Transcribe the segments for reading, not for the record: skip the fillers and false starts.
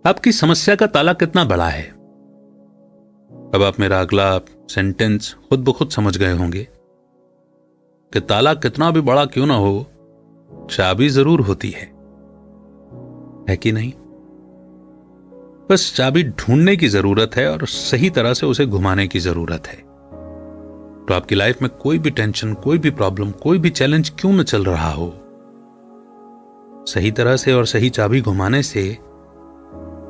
आपकी समस्या का ताला कितना बड़ा है? अब आप मेरा अगला सेंटेंस खुद ब खुद समझ गए होंगे कि ताला कितना भी बड़ा क्यों ना हो, चाबी जरूर होती है कि नहीं? बस चाबी ढूंढने की जरूरत है और सही तरह से उसे घुमाने की जरूरत है। तो आपकी लाइफ में कोई भी टेंशन, कोई भी प्रॉब्लम, कोई भी चैलेंज क्यों न चल रहा हो, सही तरह से और सही चाबी घुमाने से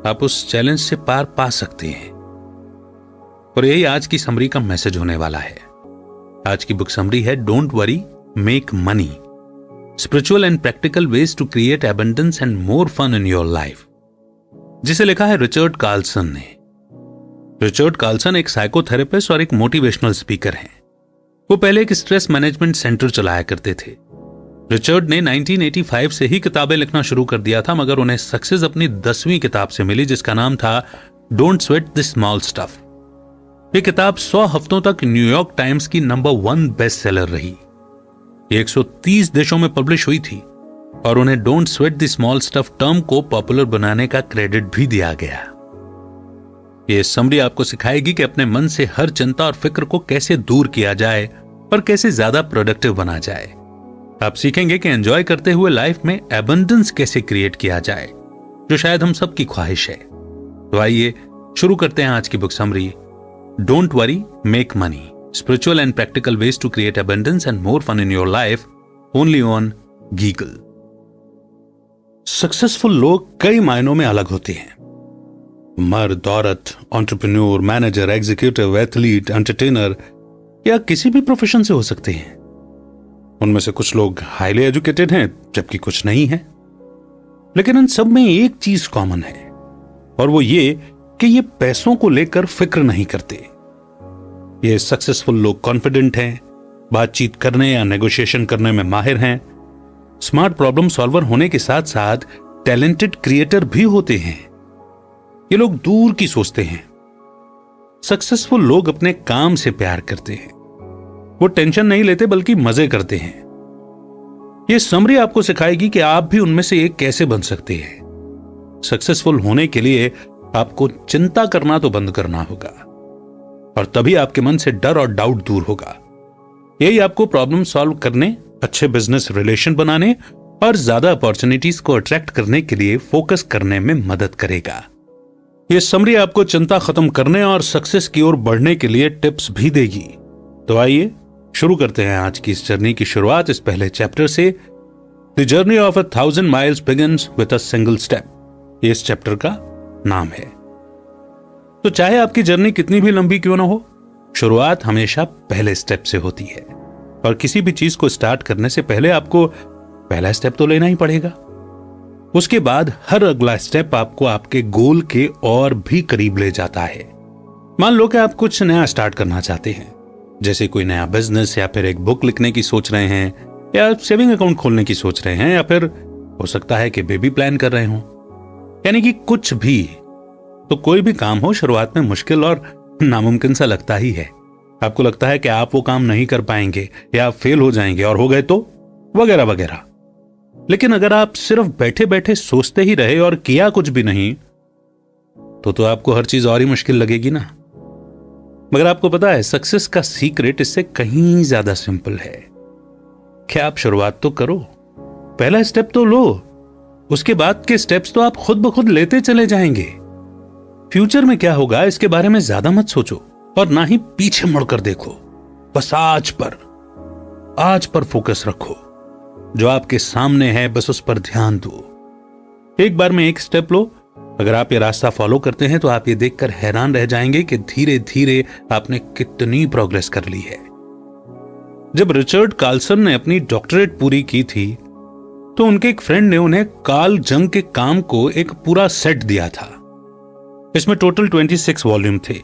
आप उस चैलेंज से पार पा सकते हैं। और यही आज की समरी का मैसेज होने वाला है। आज की बुक समरी है don't worry make money, spiritual and practical ways to create abundance and more fun in your life, जिसे लिखा है रिचर्ड कार्लसन ने। रिचर्ड कार्लसन एक साइकोथेरेपिस्ट और एक मोटिवेशनल स्पीकर हैं। वो पहले एक स्ट्रेस मैनेजमेंट सेंटर चलाया करते थे। रिचर्ड ने 1985 से ही किताबें लिखना शुरू कर दिया था, मगर उन्हें सक्सेस अपनी 10वीं किताब से मिली, जिसका नाम था don't sweat the small stuff. ये किताब 100 हफ्तों तक न्यूयॉर्क टाइम्स की नंबर 1 बेस्ट सेलर रही। ये 130 देशों में पब्लिश हुई थी और उन्हें don't sweat the small stuff term को पॉपुलर बनाने का क्रेडिट भी दिया गया। ये समरी आपको सिखाएगी कि अपने मन से हर चिंता और फिक्र को कैसे दूर किया जाए और कैसे ज्यादा प्रोडक्टिव बना जाए। आप सीखेंगे कि एंजॉय करते हुए लाइफ में एबंडेंस कैसे क्रिएट किया जाए, जो शायद हम सबकी ख्वाहिश है। तो आइए शुरू करते हैं आज की book summary don't worry make money, spiritual and practical ways to create abundance and more fun in your life, only on गीगल। सक्सेसफुल लोग कई मायनों में अलग होते हैं। मर्द, औरत, entrepreneur, manager, executive, athlete, entertainer या किसी भी प्रोफेशन से हो सकते हैं। उनमें से कुछ लोग हाईली एजुकेटेड हैं जबकि कुछ नहीं है, लेकिन इन सब में एक चीज कॉमन है और वो ये कि ये पैसों को लेकर फिक्र नहीं करते। ये सक्सेसफुल लोग कॉन्फिडेंट हैं, बातचीत करने या नेगोशिएशन करने में माहिर हैं, स्मार्ट प्रॉब्लम सॉल्वर होने के साथ साथ टैलेंटेड क्रिएटर भी होते हैं। ये लोग दूर की सोचते हैं। सक्सेसफुल लोग अपने काम से प्यार करते हैं। वो टेंशन नहीं लेते बल्कि मजे करते हैं। ये समरी आपको सिखाएगी कि आप भी उनमें से एक कैसे बन सकते हैं। सक्सेसफुल होने के लिए आपको चिंता करना तो बंद करना होगा और तभी आपके मन से डर और डाउट दूर होगा। यही आपको प्रॉब्लम सॉल्व करने, अच्छे बिजनेस रिलेशन बनाने और ज्यादा अपॉर्चुनिटीज को अट्रैक्ट करने के लिए फोकस करने में मदद करेगा। यह समरी आपको चिंता खत्म करने और सक्सेस की ओर बढ़ने के लिए टिप्स भी देगी। तो आइए शुरू करते हैं आज की इस जर्नी की शुरुआत इस पहले चैप्टर से, the journey of 1000 miles begins with a single step. ये इस चैप्टर का नाम है। तो चाहे आपकी जर्नी कितनी भी लंबी क्यों ना हो, शुरुआत हमेशा पहले स्टेप से होती है और किसी भी चीज को स्टार्ट करने से पहले आपको पहला स्टेप तो लेना ही पड़ेगा। उसके बाद हर अगला स्टेप आपको आपके गोल के और भी करीब ले जाता है। मान लो कि आप कुछ नया स्टार्ट करना चाहते हैं, जैसे कोई नया बिजनेस या फिर एक बुक लिखने की सोच रहे हैं या सेविंग अकाउंट खोलने की सोच रहे हैं या फिर हो सकता है कि बेबी प्लान कर रहे हो, यानी कि कुछ भी। तो कोई भी काम हो, शुरुआत में मुश्किल और नामुमकिन सा लगता ही है। आपको लगता है कि आप वो काम नहीं कर पाएंगे या आप फेल हो जाएंगे और हो गए तो वगैरह वगैरह। लेकिन अगर आप सिर्फ बैठे बैठे सोचते ही रहे और किया कुछ भी नहीं तो आपको हर चीज और ही मुश्किल लगेगी ना। मगर आपको पता है, सक्सेस का सीक्रेट इससे कहीं ज्यादा सिंपल है। क्या आप शुरुआत तो करो, पहला स्टेप तो लो, उसके बाद के स्टेप्स तो आप खुद ब खुद लेते चले जाएंगे। फ्यूचर में क्या होगा इसके बारे में ज्यादा मत सोचो और ना ही पीछे मुड़कर देखो। बस आज पर फोकस रखो। जो आपके सामने है बस उस पर ध्यान दो। एक बार में एक स्टेप लो। अगर आप ये रास्ता फॉलो करते हैं तो आप ये देखकर हैरान रह जाएंगे कि धीरे धीरे आपने कितनी प्रोग्रेस कर ली है। जब रिचर्ड कार्लसन ने अपनी डॉक्टरेट पूरी की थी तो उनके एक फ्रेंड ने उन्हें कार्ल जंग के काम को एक पूरा सेट दिया था। इसमें टोटल 26 वॉल्यूम थे।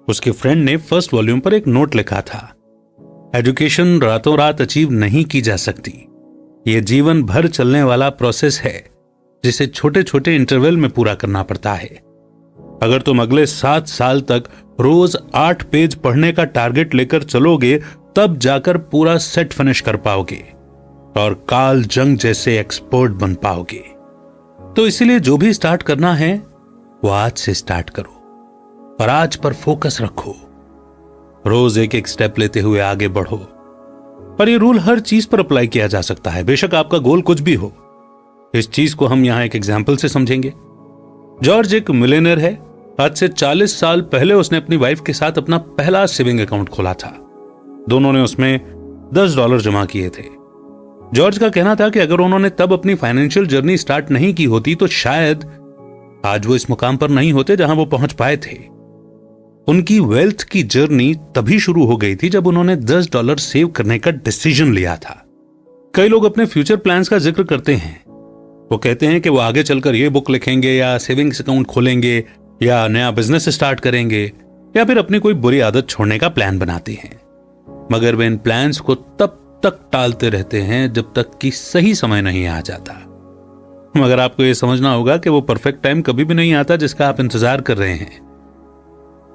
उसके फ्रेंड ने फर्स्ट वॉल्यूम पर एक नोट लिखा था, एजुकेशन रातों रात अचीव नहीं की जा सकती। यह जीवन भर चलने वाला प्रोसेस है जिसे छोटे छोटे इंटरवल में पूरा करना पड़ता है। अगर तुम अगले 7 साल तक रोज 8 पेज पढ़ने का टारगेट लेकर चलोगे तब जाकर पूरा सेट फिनिश कर पाओगे और कार्ल जंग जैसे एक्सपर्ट बन पाओगे। तो इसीलिए जो भी स्टार्ट करना है वो आज से स्टार्ट करो और आज पर फोकस रखो। रोज एक एक स्टेप लेते हुए आगे बढ़ो। पर ये रूल हर चीज पर अप्लाई किया जा सकता है, बेशक आपका गोल कुछ भी हो। इस चीज को हम यहां एक एग्जाम्पल से समझेंगे। जॉर्ज एक मिलियनर है। आज से 40 साल पहले उसने अपनी वाइफ के साथ अपना पहला सेविंग अकाउंट खोला था। दोनों ने उसमें $10 जमा किए थे। जॉर्ज का कहना था कि अगर उन्होंने तब अपनी फाइनेंशियल जर्नी स्टार्ट नहीं की होती तो शायद आज वो इस मुकाम पर नहीं होते जहां वो पहुंच पाए थे। उनकी वेल्थ की जर्नी तभी शुरू हो गई थी जब उन्होंने $10 सेव करने का डिसीजन लिया था। कई लोग अपने फ्यूचर प्लान्स का जिक्र करते हैं। वो कहते हैं कि वो आगे चलकर ये बुक लिखेंगे या सेविंग्स अकाउंट खोलेंगे या नया बिजनेस स्टार्ट करेंगे या फिर अपनी कोई बुरी आदत छोड़ने का प्लान बनाते हैं, मगर वे इन प्लान्स को तब तक टालते रहते हैं जब तक कि सही समय नहीं आ जाता। मगर आपको यह समझना होगा कि वो परफेक्ट टाइम कभी भी नहीं आता जिसका आप इंतजार कर रहे हैं।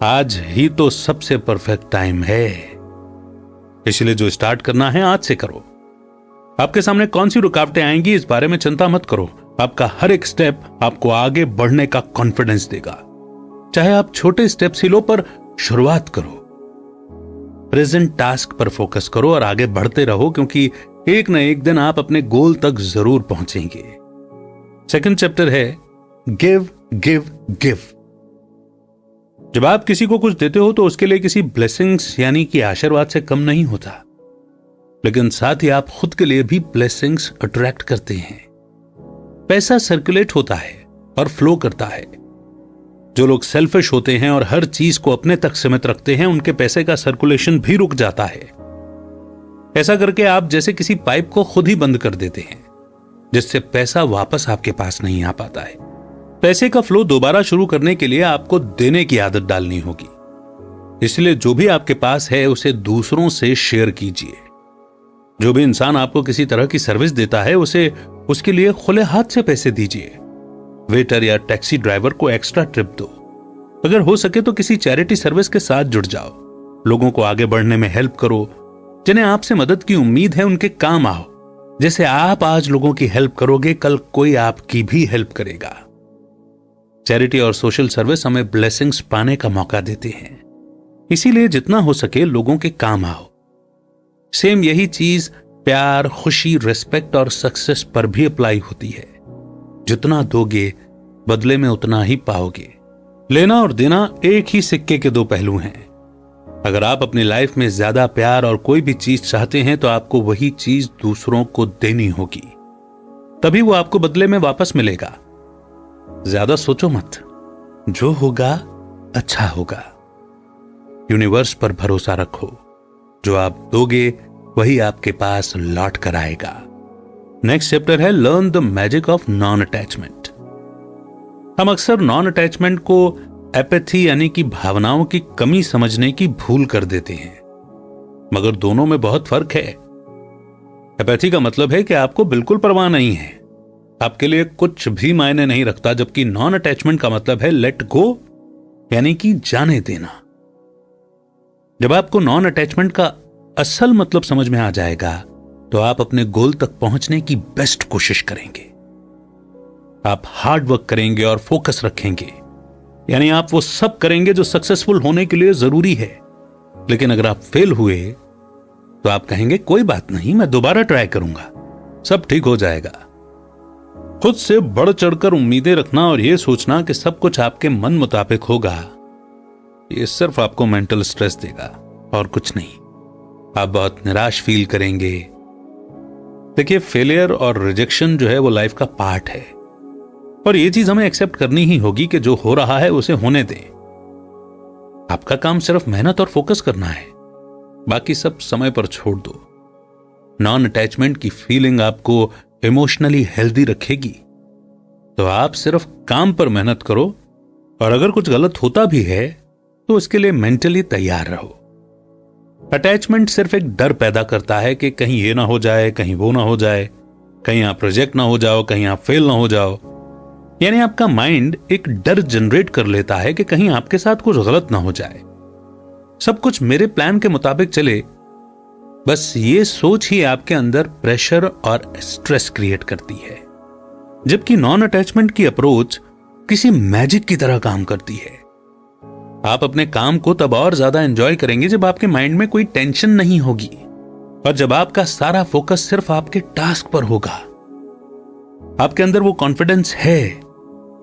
आज ही तो सबसे परफेक्ट टाइम है। इसलिए जो स्टार्ट करना है आज से करो। आपके सामने कौन सी रुकावटें आएंगी इस बारे में चिंता मत करो। आपका हर एक स्टेप आपको आगे बढ़ने का कॉन्फिडेंस देगा। चाहे आप छोटे स्टेप ही लो, पर शुरुआत करो। प्रेजेंट टास्क पर फोकस करो और आगे बढ़ते रहो, क्योंकि एक न एक दिन आप अपने गोल तक जरूर पहुंचेंगे। सेकंड चैप्टर है गिव गिव गिव। जब आप किसी को कुछ देते हो तो उसके लिए किसी ब्लेसिंग्स यानी कि आशीर्वाद से कम नहीं होता, लेकिन साथ ही आप खुद के लिए भी ब्लेसिंग्स अट्रैक्ट करते हैं। पैसा सर्कुलेट होता है और फ्लो करता है। जो लोग सेल्फिश होते हैं और हर चीज को अपने तक सीमित रखते हैं, उनके पैसे का सर्कुलेशन भी रुक जाता है। ऐसा करके आप जैसे किसी पाइप को खुद ही बंद कर देते हैं, जिससे पैसा वापस आपके पास नहीं आ पाता है। पैसे का फ्लो दोबारा शुरू करने के लिए आपको देने की आदत डालनी होगी। इसलिए जो भी आपके पास है उसे दूसरों से शेयर कीजिए। जो भी इंसान आपको किसी तरह की सर्विस देता है उसे उसके लिए खुले हाथ से पैसे दीजिए। वेटर या टैक्सी ड्राइवर को एक्स्ट्रा ट्रिप दो। अगर हो सके तो किसी चैरिटी सर्विस के साथ जुड़ जाओ। लोगों को आगे बढ़ने में हेल्प करो। जिन्हें आपसे मदद की उम्मीद है उनके काम आओ। जैसे आप आज लोगों की हेल्प करोगे, कल कोई आपकी भी हेल्प करेगा। चैरिटी और सोशल सर्विस हमें ब्लेसिंग्स पाने का मौका देते हैं। इसीलिए जितना हो सके लोगों के काम आओ। सेम यही चीज प्यार, खुशी, रिस्पेक्ट और सक्सेस पर भी अप्लाई होती है। जितना दोगे बदले में उतना ही पाओगे। लेना और देना एक ही सिक्के के दो पहलू हैं। अगर आप अपनी लाइफ में ज्यादा प्यार और कोई भी चीज चाहते हैं तो आपको वही चीज दूसरों को देनी होगी, तभी वो आपको बदले में वापस मिलेगा। ज्यादा सोचो मत, जो होगा अच्छा होगा। यूनिवर्स पर भरोसा रखो। जो आप दोगे वही आपके पास लौट कर आएगा। नेक्स्ट चैप्टर है learn the magic of non attachment. हम अक्सर नॉन अटैचमेंट को एपैथी यानी कि भावनाओं की कमी समझने की भूल कर देते हैं, मगर दोनों में बहुत फर्क है। एपैथी का मतलब है कि आपको बिल्कुल परवाह नहीं है, आपके लिए कुछ भी मायने नहीं रखता, जबकि नॉन अटैचमेंट का मतलब है लेट गो यानी कि जाने देना। जब आपको नॉन अटैचमेंट का असल मतलब समझ में आ जाएगा तो आप अपने गोल तक पहुंचने की बेस्ट कोशिश करेंगे। आप हार्ड वर्क करेंगे और फोकस रखेंगे, यानी आप वो सब करेंगे जो सक्सेसफुल होने के लिए जरूरी है। लेकिन अगर आप फेल हुए तो आप कहेंगे कोई बात नहीं, मैं दोबारा ट्राई करूंगा, सब ठीक हो जाएगा। खुद से बढ़ चढ़कर उम्मीदें रखना और यह सोचना कि सब कुछ आपके मन मुताबिक होगा, यह सिर्फ आपको मेंटल स्ट्रेस देगा और कुछ नहीं। आप बहुत निराश फील करेंगे। देखिए, फेलियर और रिजेक्शन जो है वो लाइफ का पार्ट है और ये चीज हमें एक्सेप्ट करनी ही होगी कि जो हो रहा है उसे होने दें। आपका काम सिर्फ मेहनत और फोकस करना है, बाकी सब समय पर छोड़ दो। नॉन अटैचमेंट की फीलिंग आपको इमोशनली हेल्दी रखेगी, तो आप सिर्फ काम पर मेहनत करो और अगर कुछ गलत होता भी है तो उसके लिए मेंटली तैयार रहो। अटैचमेंट सिर्फ एक डर पैदा करता है कि कहीं ये ना हो जाए, कहीं वो ना हो जाए, कहीं आप रिजेक्ट ना हो जाओ, कहीं आप फेल ना हो जाओ। यानी आपका माइंड एक डर जनरेट कर लेता है कि कहीं आपके साथ कुछ गलत ना हो जाए, सब कुछ मेरे प्लान के मुताबिक चले। बस ये सोच ही आपके अंदर प्रेशर और स्ट्रेस क्रिएट करती है। जबकि नॉन अटैचमेंट की अप्रोच किसी मैजिक की तरह काम करती है। आप अपने काम को तब और ज्यादा एंजॉय करेंगे जब आपके माइंड में कोई टेंशन नहीं होगी और जब आपका सारा फोकस सिर्फ आपके टास्क पर होगा। आपके अंदर वो कॉन्फिडेंस है,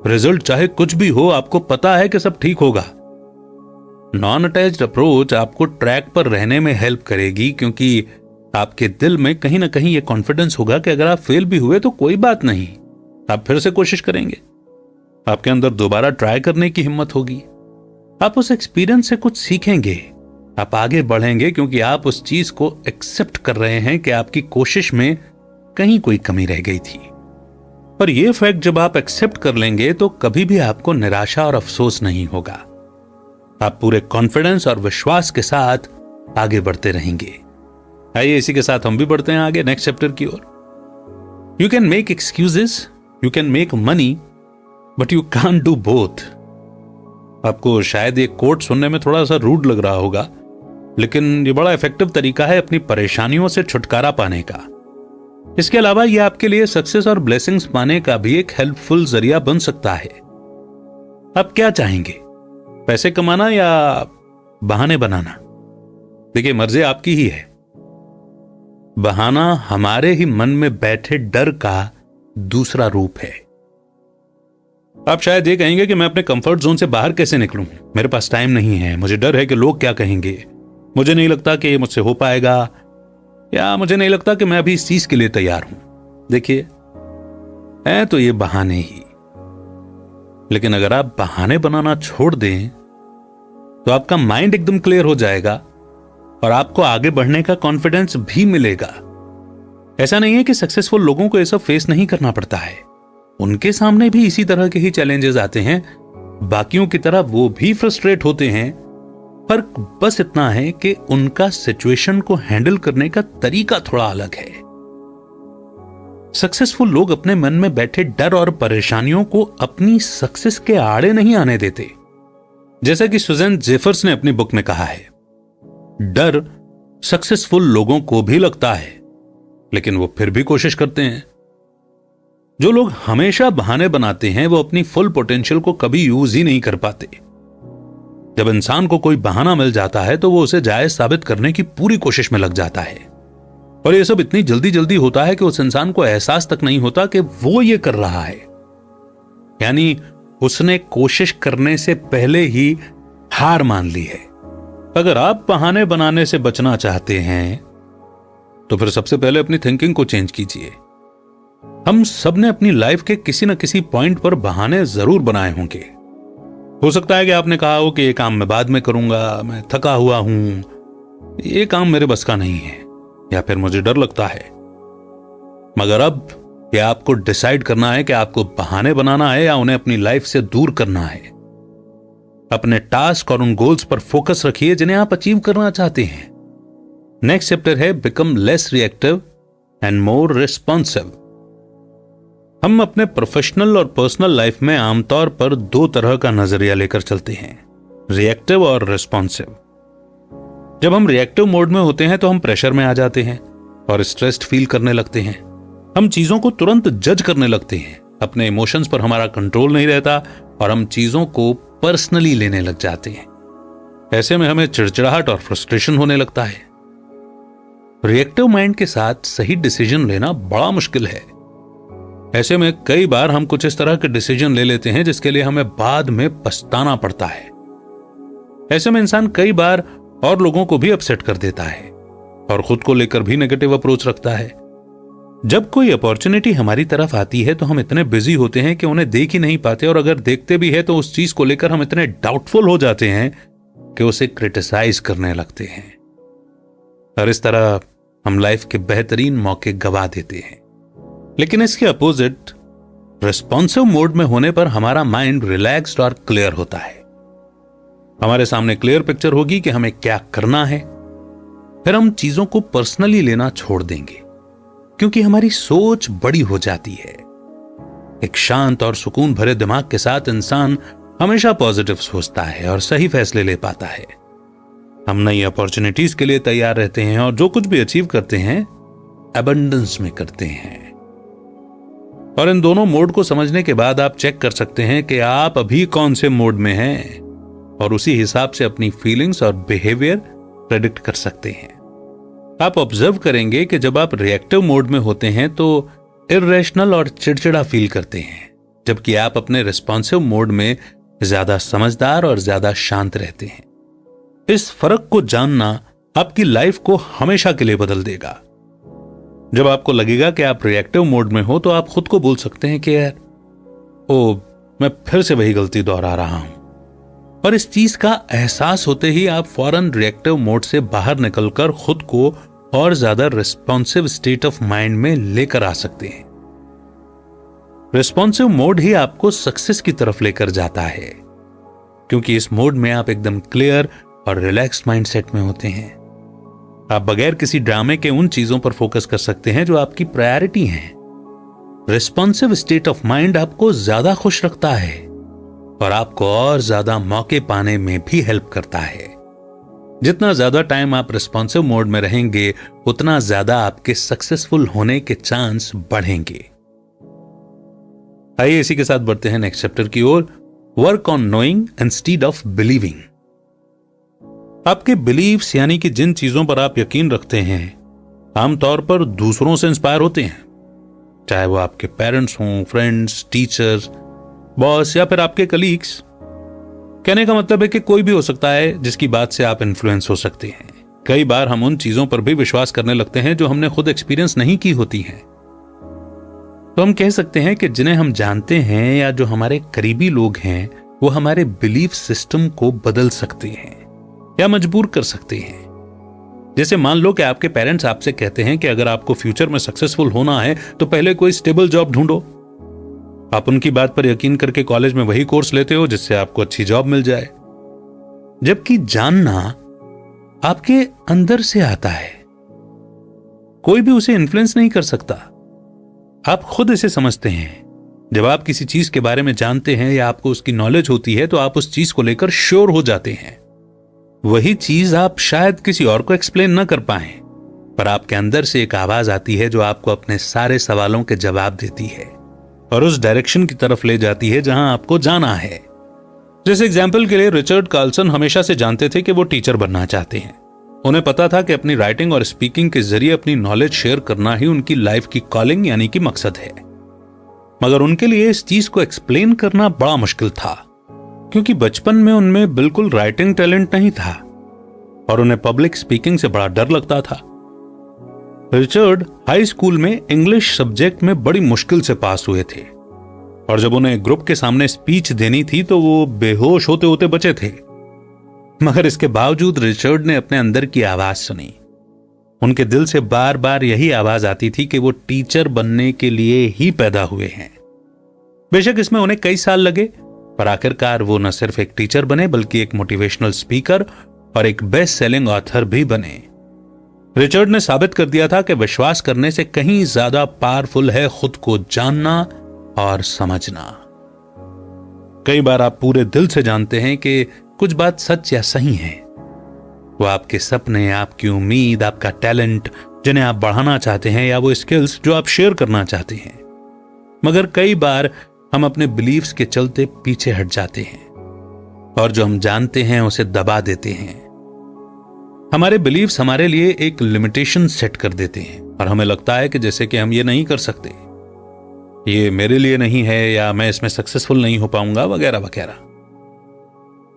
रिजल्ट चाहे कुछ भी हो आपको पता है कि सब ठीक होगा। नॉन अटैच्ड अप्रोच आपको ट्रैक पर रहने में हेल्प करेगी, क्योंकि आपके दिल में कहीं ना कहीं यह कॉन्फिडेंस होगा कि अगर आप फेल भी हुए तो कोई बात नहीं, आप फिर से कोशिश करेंगे। आपके अंदर दोबारा ट्राई करने की हिम्मत होगी। आप उस एक्सपीरियंस से कुछ सीखेंगे, आप आगे बढ़ेंगे, क्योंकि आप उस चीज को एक्सेप्ट कर रहे हैं कि आपकी कोशिश में कहीं कोई कमी रह गई थी। पर यह फैक्ट जब आप एक्सेप्ट कर लेंगे तो कभी भी आपको निराशा और अफसोस नहीं होगा। आप पूरे कॉन्फिडेंस और विश्वास के साथ आगे बढ़ते रहेंगे। आइए इसी के साथ हम भी बढ़ते हैं आगे नेक्स्ट चैप्टर की ओर। You can make excuses, you can make money, but you can't do both. आपको शायद ये कोट सुनने में थोड़ा सा रूड लग रहा होगा, लेकिन ये बड़ा इफेक्टिव तरीका है अपनी परेशानियों से छुटकारा पाने का। इसके अलावा यह आपके लिए सक्सेस और ब्लेसिंग्स पाने का भी एक हेल्पफुल जरिया बन सकता है। आप क्या चाहेंगे, पैसे कमाना या बहाने बनाना? देखिए, मर्जी आपकी ही है। बहाना हमारे ही मन में बैठे डर का दूसरा रूप है। आप शायद ये कहेंगे कि मैं अपने कंफर्ट जोन से बाहर कैसे निकलूं, मेरे पास टाइम नहीं है, मुझे डर है कि लोग क्या कहेंगे, मुझे नहीं लगता कि ये मुझसे हो पाएगा, या मुझे नहीं लगता कि मैं अभी इस चीज के लिए तैयार हूं। देखिए, है तो ये बहाने ही, लेकिन अगर आप बहाने बनाना छोड़ दें तो आपका माइंड एकदम क्लियर हो जाएगा और आपको आगे बढ़ने का कॉन्फिडेंस भी मिलेगा। ऐसा नहीं है कि सक्सेसफुल लोगों को ये सब फेस नहीं करना पड़ता है, उनके सामने भी इसी तरह के ही चैलेंजेस आते हैं, बाकियों की तरह वो भी फ्रस्ट्रेट होते हैं। फर्क बस इतना है कि उनका सिचुएशन को हैंडल करने का तरीका थोड़ा अलग है। सक्सेसफुल लोग अपने मन में बैठे डर और परेशानियों को अपनी सक्सेस के आड़े नहीं आने देते। जैसा कि सुजैन जेफर्स ने अपनी बुक में कहा है, डर सक्सेसफुल लोगों को भी लगता है, लेकिन वो फिर भी कोशिश करते हैं। जो लोग हमेशा बहाने बनाते हैं वो अपनी फुल पोटेंशियल को कभी यूज ही नहीं कर पाते। जब इंसान को कोई बहाना मिल जाता है तो वो उसे जायज साबित करने की पूरी कोशिश में लग जाता है, और ये सब इतनी जल्दी जल्दी होता है कि उस इंसान को एहसास तक नहीं होता कि वो ये कर रहा है, यानी उसने कोशिश करने से पहले ही हार मान ली है। अगर आप बहाने बनाने से बचना चाहते हैं तो फिर सबसे पहले अपनी थिंकिंग को चेंज कीजिए। हम सब ने अपनी लाइफ के किसी न किसी पॉइंट पर बहाने जरूर बनाए होंगे। हो सकता है कि आपने कहा हो कि ये काम मैं बाद में करूंगा, मैं थका हुआ हूं, ये काम मेरे बस का नहीं है, या फिर मुझे डर लगता है। मगर अब ये आपको डिसाइड करना है कि आपको बहाने बनाना है या उन्हें अपनी लाइफ से दूर करना है। अपने टास्क और उन गोल्स पर फोकस रखिए जिन्हें आप अचीव करना चाहते हैं। नेक्स्ट चैप्टर है become less reactive and more responsive. हम अपने प्रोफेशनल और पर्सनल लाइफ में आमतौर पर दो तरह का नजरिया लेकर चलते हैं, रिएक्टिव और रिस्पॉन्सिव। जब हम रिएक्टिव मोड में होते हैं तो हम प्रेशर में आ जाते हैं और स्ट्रेस्ड फील करने लगते हैं। हम चीजों को तुरंत जज करने लगते हैं, अपने इमोशंस पर हमारा कंट्रोल नहीं रहता और हम चीजों को पर्सनली लेने लग जाते हैं। ऐसे में हमें चिड़चिड़ाहट और फ्रस्ट्रेशन होने लगता है। रिएक्टिव माइंड के साथ सही डिसीजन लेना बड़ा मुश्किल है। ऐसे में कई बार हम कुछ इस तरह के डिसीजन ले लेते हैं जिसके लिए हमें बाद में पछताना पड़ता है। ऐसे में इंसान कई बार और लोगों को भी अपसेट कर देता है और खुद को लेकर भी नेगेटिव अप्रोच रखता है। जब कोई अपॉर्चुनिटी हमारी तरफ आती है तो हम इतने बिजी होते हैं कि उन्हें देख ही नहीं पाते, और अगर देखते भी है तो उस चीज को लेकर हम इतने डाउटफुल हो जाते हैं कि उसे क्रिटिसाइज करने लगते हैं, और इस तरह हम लाइफ के बेहतरीन मौके गवा देते हैं। लेकिन इसके अपोजिट रिस्पॉन्सिव मोड में होने पर हमारा माइंड रिलैक्स्ड और क्लियर होता है। हमारे सामने क्लियर पिक्चर होगी कि हमें क्या करना है। फिर हम चीजों को पर्सनली लेना छोड़ देंगे क्योंकि हमारी सोच बड़ी हो जाती है। एक शांत और सुकून भरे दिमाग के साथ इंसान हमेशा पॉजिटिव सोचता है और सही फैसले ले पाता है। हम नई अपॉर्चुनिटीज के लिए तैयार रहते हैं और जो कुछ भी अचीव करते हैं एबंडेंस में करते हैं। और इन दोनों मोड को समझने के बाद आप चेक कर सकते हैं कि आप अभी कौन से मोड में हैं और उसी हिसाब से अपनी फीलिंग्स और बिहेवियर प्रेडिक्ट कर सकते हैं। आप ऑब्जर्व करेंगे कि जब आप रिएक्टिव मोड में होते हैं तो इर्रेशनल और चिड़चिड़ा फील करते हैं, जबकि आप अपने रिस्पॉन्सिव मोड में ज्यादा समझदार और ज्यादा शांत रहते हैं। इस फर्क को जानना आपकी लाइफ को हमेशा के लिए बदल देगा। जब आपको लगेगा कि आप रिएक्टिव मोड में हो तो आप खुद को बोल सकते हैं कि यार मैं फिर से वही गलती दोहरा रहा हूं, और इस चीज का एहसास होते ही आप फौरन रिएक्टिव मोड से बाहर निकलकर खुद को और ज्यादा रिस्पॉन्सिव स्टेट ऑफ माइंड में लेकर आ सकते हैं। रिस्पॉन्सिव मोड ही आपको सक्सेस की तरफ लेकर जाता है, क्योंकि इस मोड में आप एकदम क्लियर और रिलैक्स्ड माइंडसेट में होते हैं। आप बगैर किसी ड्रामे के उन चीजों पर फोकस कर सकते हैं जो आपकी प्रायोरिटी हैं। रिस्पॉन्सिव स्टेट ऑफ माइंड आपको ज्यादा खुश रखता है और आपको और ज्यादा मौके पाने में भी हेल्प करता है। जितना ज्यादा टाइम आप रिस्पॉन्सिव मोड में रहेंगे उतना ज्यादा आपके सक्सेसफुल होने के चांस बढ़ेंगे। आइए इसी के साथ बढ़ते हैं नेक्स्ट चैप्टर की ओर, work on knowing instead of believing. आपके बिलीव्स यानी कि जिन चीजों पर आप यकीन रखते हैं आमतौर पर दूसरों से इंस्पायर होते हैं, चाहे वो आपके पेरेंट्स हों, फ्रेंड्स, टीचर्स, बॉस या फिर आपके कलीग्स। कहने का मतलब है कि कोई भी हो सकता है जिसकी बात से आप इन्फ्लुएंस हो सकते हैं। कई बार हम उन चीजों पर भी विश्वास करने लगते हैं जो हमने खुद एक्सपीरियंस नहीं की होती हैं। तो हम कह सकते हैं कि जिन्हें हम जानते हैं या जो हमारे करीबी लोग हैं वो हमारे बिलीफ सिस्टम को बदल सकते हैं या मजबूर कर सकते हैं। जैसे मान लो कि आपके पेरेंट्स आपसे कहते हैं कि अगर आपको फ्यूचर में सक्सेसफुल होना है तो पहले कोई स्टेबल जॉब ढूंढो। आप उनकी बात पर यकीन करके कॉलेज में वही कोर्स लेते हो जिससे आपको अच्छी जॉब मिल जाए, जबकि जानना आपके अंदर से आता है। कोई भी उसे इन्फ्लुएंस नहीं कर सकता, आप खुद इसे समझते हैं। जब आप किसी चीज के बारे में जानते हैं या आपको उसकी नॉलेज होती है तो आप उस चीज को लेकर श्योर हो जाते हैं। वही चीज आप शायद किसी और को एक्सप्लेन न कर पाए, पर आपके अंदर से एक आवाज आती है जो आपको अपने सारे सवालों के जवाब देती है और उस डायरेक्शन की तरफ ले जाती है जहां आपको जाना है। जैसे एग्जाम्पल के लिए रिचर्ड कार्लसन हमेशा से जानते थे कि वो टीचर बनना चाहते हैं। उन्हें पता था कि अपनी राइटिंग और स्पीकिंग के जरिए अपनी नॉलेज शेयर करना ही उनकी लाइफ की कॉलिंग यानी कि मकसद है। मगर उनके लिए इस चीज को एक्सप्लेन करना बड़ा मुश्किल था, क्योंकि बचपन में उनमें बिल्कुल राइटिंग टैलेंट नहीं था और उन्हें पब्लिक स्पीकिंग से बड़ा डर लगता था। रिचर्ड हाई स्कूल में इंग्लिश सब्जेक्ट में बड़ी मुश्किल से पास हुए थे और जब उन्हें ग्रुप के सामने स्पीच देनी थी तो वो बेहोश होते होते बचे थे। मगर इसके बावजूद रिचर्ड ने अपने अंदर की आवाज सुनी। उनके दिल से बार बार यही आवाज आती थी कि वो टीचर बनने के लिए ही पैदा हुए हैं। बेशक इसमें उन्हें कई साल लगे, पर आखिरकार वो न सिर्फ एक टीचर बने बल्कि एक मोटिवेशनल स्पीकर और एक बेस्ट सेलिंग ऑथर भी बने। रिचर्ड ने साबित कर दिया था कि विश्वास करने से कहीं ज्यादा पावरफुल है खुद को जानना और समझना। कई बार आप पूरे दिल से जानते हैं कि कुछ बात सच या सही है। वो आपके सपने, आपकी उम्मीद, आपका टैलेंट जिन्हें आप बढ़ाना चाहते हैं या वो स्किल्स जो आप शेयर करना चाहते हैं। मगर कई बार हम अपने बिलीफ्स के चलते पीछे हट जाते हैं और जो हम जानते हैं उसे दबा देते हैं। हमारे बिलीफ्स हमारे लिए एक लिमिटेशन सेट कर देते हैं और हमें लगता है कि जैसे कि हम ये नहीं कर सकते, ये मेरे लिए नहीं है या मैं इसमें सक्सेसफुल नहीं हो पाऊंगा वगैरह वगैरह।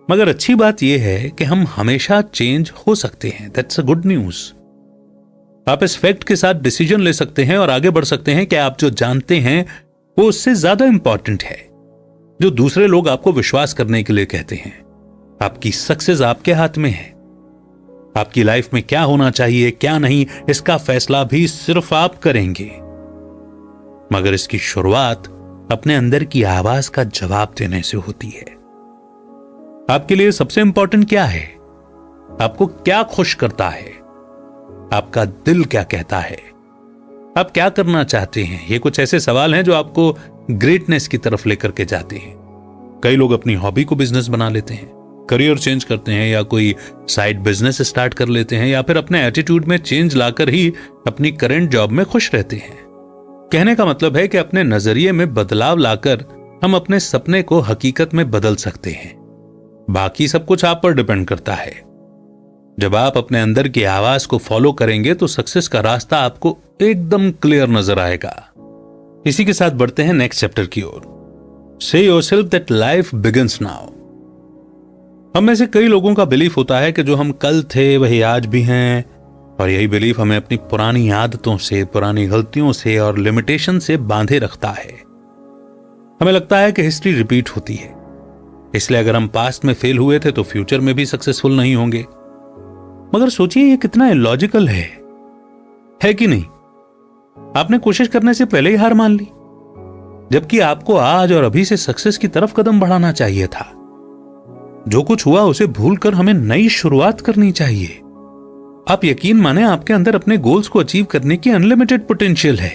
मगर अच्छी बात यह है कि हम हमेशा चेंज हो सकते हैं। That's a good news. आप इस फैक्ट के साथ डिसीजन ले सकते हैं और आगे बढ़ सकते हैं कि आप जो जानते हैं वो उससे ज्यादा इंपॉर्टेंट है जो दूसरे लोग आपको विश्वास करने के लिए कहते हैं। आपकी सक्सेस आपके हाथ में है। आपकी लाइफ में क्या होना चाहिए, क्या नहीं, इसका फैसला भी सिर्फ आप करेंगे। मगर इसकी शुरुआत अपने अंदर की आवाज का जवाब देने से होती है। आपके लिए सबसे इंपॉर्टेंट क्या है? आपको क्या खुश करता है? आपका दिल क्या कहता है? आप क्या करना चाहते हैं? ये कुछ ऐसे सवाल हैं जो आपको ग्रेटनेस की तरफ लेकर के जाते हैं। कई लोग अपनी हॉबी को बिजनेस बना लेते हैं, करियर चेंज करते हैं या कोई साइड बिजनेस स्टार्ट कर लेते हैं या फिर अपने एटीट्यूड में चेंज लाकर ही अपनी करंट जॉब में खुश रहते हैं। कहने का मतलब है कि अपने नजरिए में बदलाव लाकर हम अपने सपने को हकीकत में बदल सकते हैं। बाकी सब कुछ आप पर डिपेंड करता है। जब आप अपने अंदर की आवाज को फॉलो करेंगे तो सक्सेस का रास्ता आपको एकदम क्लियर नजर आएगा। इसी के साथ बढ़ते हैं नेक्स्ट चैप्टर की ओर। से yourself that life begins now. हम में से कई लोगों का बिलीफ होता है कि जो हम कल थे वही आज भी हैं, और यही बिलीफ हमें अपनी पुरानी आदतों से, पुरानी गलतियों से और लिमिटेशन से बांधे रखता है। हमें लगता है कि हिस्ट्री रिपीट होती है, इसलिए अगर हम पास्ट में फेल हुए थे तो फ्यूचर में भी सक्सेसफुल नहीं होंगे। मगर सोचिए ये कितना इलॉजिकल है कि नहीं? आपने कोशिश करने से पहले ही हार मान ली, जबकि आपको आज और अभी से सक्सेस की तरफ कदम बढ़ाना चाहिए था। जो कुछ हुआ उसे भूलकर हमें नई शुरुआत करनी चाहिए। आप यकीन माने, आपके अंदर अपने गोल्स को अचीव करने की अनलिमिटेड पोटेंशियल है।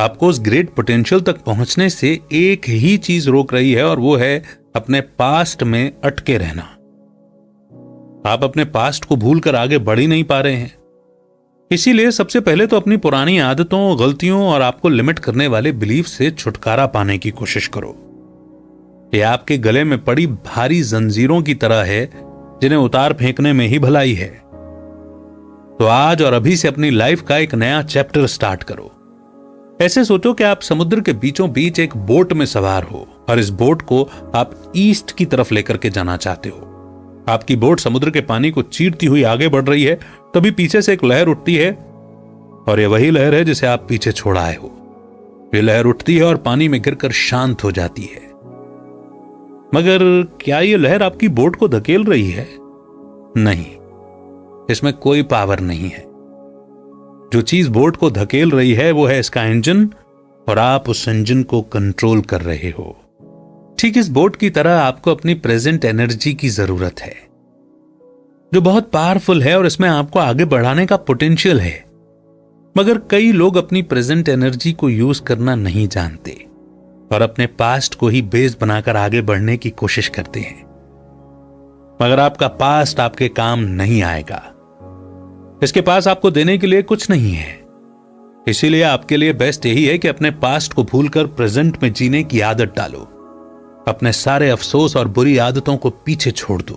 आपको उस ग्रेट पोटेंशियल तक पहुंचने से एक ही चीज रोक रही है, और वो है अपने पास्ट में अटके रहना। आप अपने पास्ट को भूलकर आगे बढ़ ही नहीं पा रहे हैं। इसीलिए सबसे पहले तो अपनी पुरानी आदतों, गलतियों और आपको लिमिट करने वाले बिलीफ से छुटकारा पाने की कोशिश करो। यह आपके गले में पड़ी भारी जंजीरों की तरह है, जिन्हें उतार फेंकने में ही भलाई है। तो आज और अभी से अपनी लाइफ का एक नया चैप्टर स्टार्ट करो। ऐसे सोचो कि आप समुद्र के बीचों बीच एक बोट में सवार हो, और इस बोट को आप ईस्ट की तरफ लेकर के जाना चाहते हो। आपकी बोट समुद्र के पानी को चीरती हुई आगे बढ़ रही है, तभी पीछे से एक लहर उठती है, और यह वही लहर है जिसे आप पीछे छोड़ आए हो। यह लहर उठती है और पानी में गिरकर शांत हो जाती है। मगर क्या यह लहर आपकी बोट को धकेल रही है? नहीं, इसमें कोई पावर नहीं है। जो चीज बोट को धकेल रही है वो है इसका इंजन, और आप उस इंजन को कंट्रोल कर रहे हो। ठीक इस बोट की तरह आपको अपनी प्रेजेंट एनर्जी की जरूरत है, जो बहुत पावरफुल है और इसमें आपको आगे बढ़ाने का पोटेंशियल है। मगर कई लोग अपनी प्रेजेंट एनर्जी को यूज करना नहीं जानते और अपने पास्ट को ही बेस बनाकर आगे बढ़ने की कोशिश करते हैं। मगर आपका पास्ट आपके काम नहीं आएगा। इसके पास आपको देने के लिए कुछ नहीं है। इसीलिए आपके लिए बेस्ट यही है कि अपने पास्ट को भूलकर प्रेजेंट में जीने की आदत डालो। अपने सारे अफसोस और बुरी आदतों को पीछे छोड़ दो।